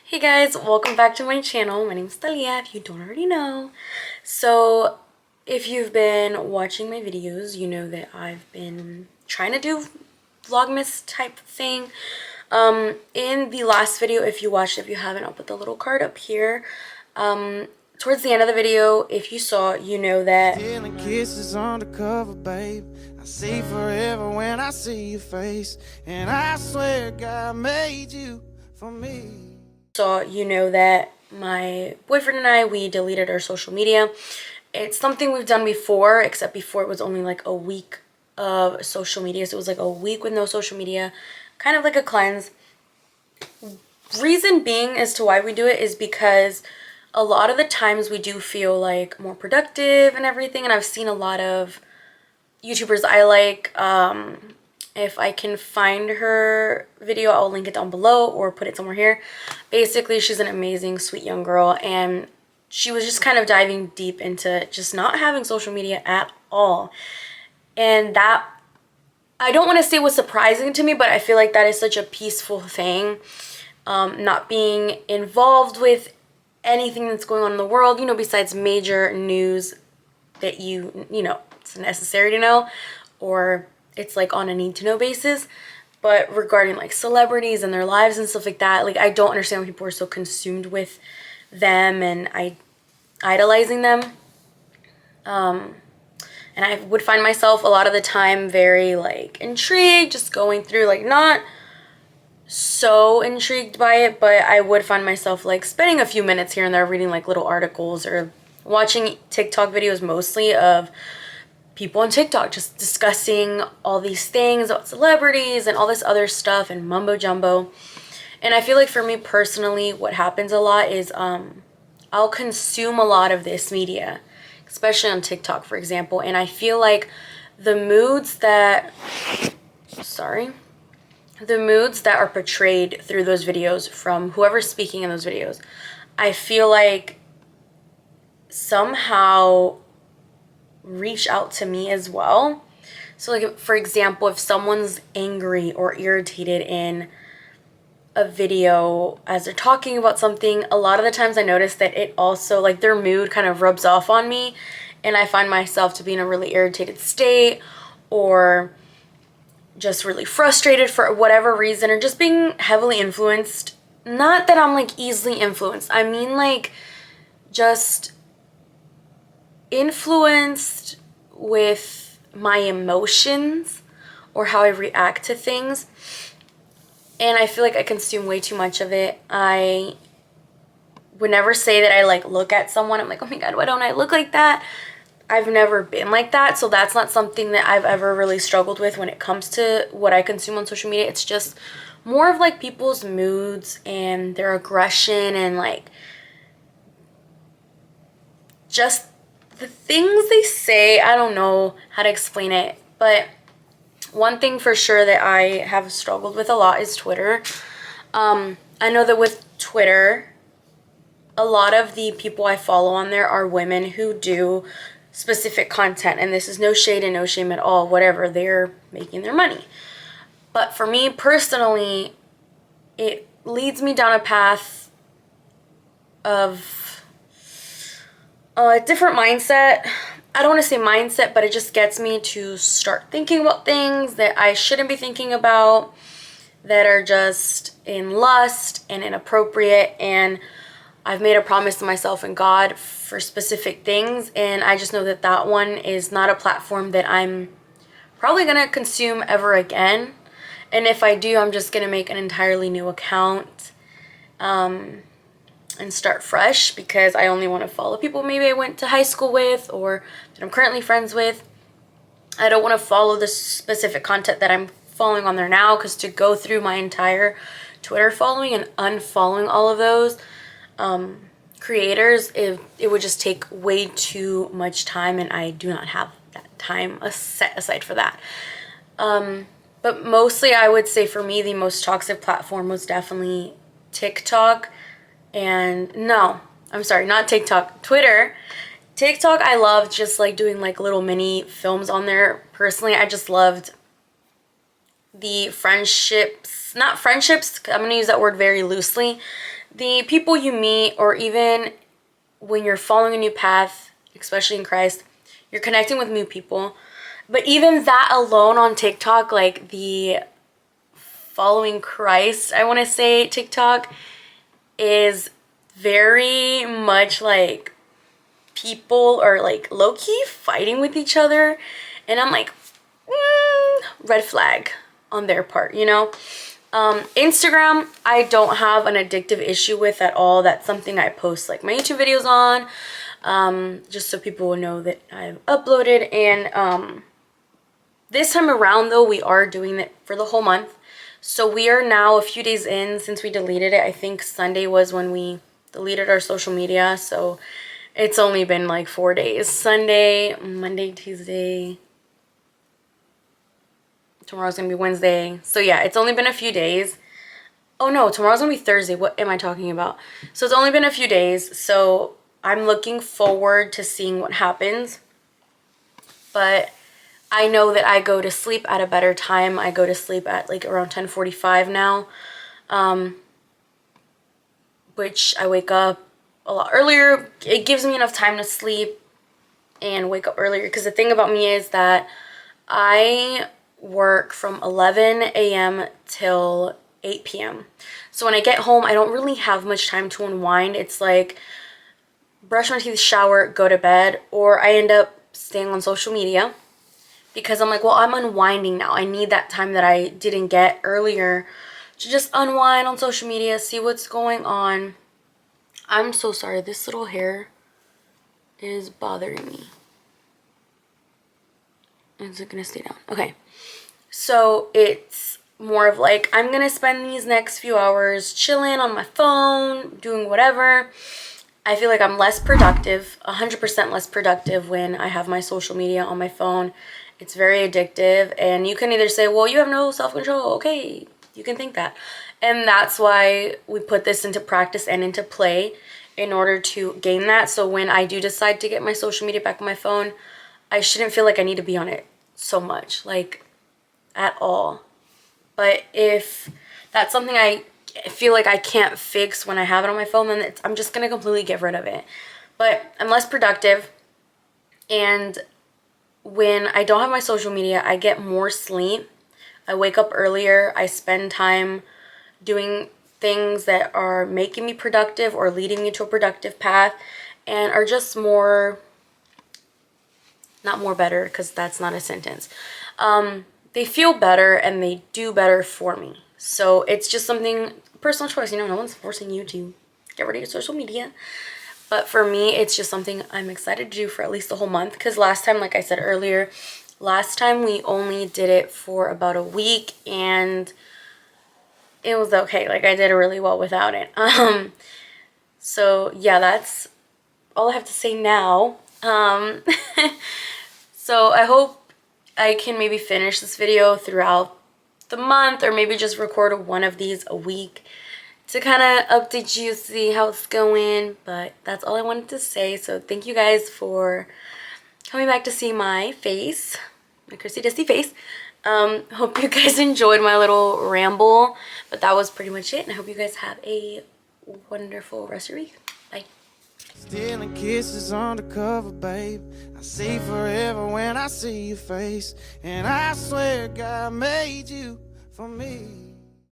Hey guys, welcome back to my channel. My name is Talia, if you don't already know. So, if you've been watching my videos, you know that I've been trying to do Vlogmas type thing. In the last video, if you watched, if you haven't, I'll put the little card up here. Towards the end of the video, if you saw, you know that Stealing kisses on the cover, babe. I see forever when I see your face, and I swear God made you for me. So you know that my boyfriend and I, we deleted our social media. It's something we've done before, except before it was only like a week of social media. So it was like a week with no social media, kind of like a cleanse. Reason being as to why we do it is because a lot of the times we do feel like more productive and everything. And I've seen a lot of YouTubers I like. If I can find her video, I'll link it down below or put it somewhere here. Basically, she's an amazing, sweet young girl, and she was just kind of diving deep into just not having social media at all. And that, I don't want to say was surprising to me, but I feel like that is such a peaceful thing. Not being involved with anything that's going on in the world, besides major news that it's necessary to know, or it's like on a need to know basis. But regarding like celebrities and their lives and stuff like that, like I don't understand why people are so consumed with them and idolizing them. And I would find myself a lot of the time very like intrigued, just going through, like not so intrigued by it, but I would find myself like spending a few minutes here and there reading like little articles or watching TikTok videos, mostly of people on TikTok just discussing all these things about celebrities and all this other stuff and mumbo jumbo. And I feel like for me personally, what happens a lot is I'll consume a lot of this media, especially on TikTok, for example. And I feel like the moods that are portrayed through those videos from whoever's speaking in those videos, I feel like somehow reach out to me as well. So like, for example, if someone's angry or irritated in a video as they're talking about something, a lot of the times I notice that it also, like, their mood kind of rubs off on me, and I find myself to be in a really irritated state or just really frustrated for whatever reason, or just being heavily influenced. Not that I'm like easily influenced, I mean like just influenced with my emotions or how I react to things. And I feel like I consume way too much of it. I would never say that I like look at someone, I'm like, oh my god, why don't I look like that? I've never been like that, so that's not something that I've ever really struggled with when it comes to what I consume on social media. It's just more of like people's moods and their aggression and like just the things they say. I don't know how to explain it, but one thing for sure that I have struggled with a lot is Twitter. I know that with Twitter, a lot of the people I follow on there are women who do specific content, and this is no shade and no shame at all, whatever, they're making their money. But for me personally, it leads me down a path of a different mindset. I don't want to say mindset, but it just gets me to start thinking about things that I shouldn't be thinking about, that are just in lust and inappropriate. And I've made a promise to myself and God for specific things, and I just know that that one is not a platform that I'm probably going to consume ever again. And if I do, I'm just going to make an entirely new account and start fresh, because I only want to follow people maybe I went to high school with or that I'm currently friends with. I don't want to follow the specific content that I'm following on there now, because to go through my entire Twitter following and unfollowing all of those creators, it would just take way too much time, and I do not have that time set aside for that. But mostly I would say for me the most toxic platform was definitely TikTok. And no, I'm sorry, not TikTok, Twitter. TikTok, I loved just like doing like little mini films on there. Personally, I just loved the friendships, not friendships, I'm gonna use that word very loosely, the people you meet, or even when you're following a new path, especially in Christ, you're connecting with new people. But even that alone on TikTok, like the following Christ, I want to say TikTok, is very much like people are like low-key fighting with each other. And I'm like, red flag on their part, you know? Instagram, I don't have an addictive issue with at all. That's something I post like my YouTube videos on, just so people will know that I've uploaded. And this time around though, we are doing it for the whole month. So we are now a few days in since we deleted it. I think Sunday was when we deleted our social media. So it's only been like 4 days. Sunday, Monday, Tuesday. Tomorrow's gonna be Wednesday. So yeah, it's only been a few days. Oh no, tomorrow's gonna be Thursday. What am I talking about? So it's only been a few days. So I'm looking forward to seeing what happens. But I know that I go to sleep at a better time. I go to sleep at like around 10:45 now. Which I wake up a lot earlier. It gives me enough time to sleep and wake up earlier. Because the thing about me is that I work from 11 a.m. till 8 p.m. So when I get home, I don't really have much time to unwind. It's like brush my teeth, shower, go to bed, or I end up staying on social media because I'm like, well, I'm unwinding now. I need that time that I didn't get earlier to just unwind on social media, see what's going on. I'm so sorry. This little hair is bothering me. Is it gonna stay down? Okay. So it's more of like, I'm gonna spend these next few hours chilling on my phone, doing whatever. I feel like I'm less productive, 100% less productive when I have my social media on my phone. It's very addictive, and you can either say, well, you have no self-control. Okay, you can think that. And that's why we put this into practice and into play in order to gain that. So when I do decide to get my social media back on my phone, I shouldn't feel like I need to be on it so much, like at all. But if that's something I feel like I can't fix when I have it on my phone, then I'm just going to completely get rid of it. But I'm less productive. And when I don't have my social media, I get more sleep. I wake up earlier. I spend time doing things that are making me productive or leading me to a productive path and are just more, not more better, because that's not a sentence. They feel better and they do better for me. So it's just something, personal choice. You know, no one's forcing you to get rid of your social media. But for me, it's just something I'm excited to do for at least the whole month. Because last time, like I said earlier, last time we only did it for about a week. And it was okay. Like, I did really well without it. So yeah, that's all I have to say now. So I hope I can maybe finish this video throughout the month, or maybe just record one of these a week to kind of update you, see how it's going. But that's all I wanted to say. So thank you guys for coming back to see my face, my Christy Dusty face. Hope you guys enjoyed my little ramble, but that was pretty much it, and I hope you guys have a wonderful rest of your week. Bye. Stealing kisses on the cover, babe. I say forever when I see your face, and I swear God made you for me.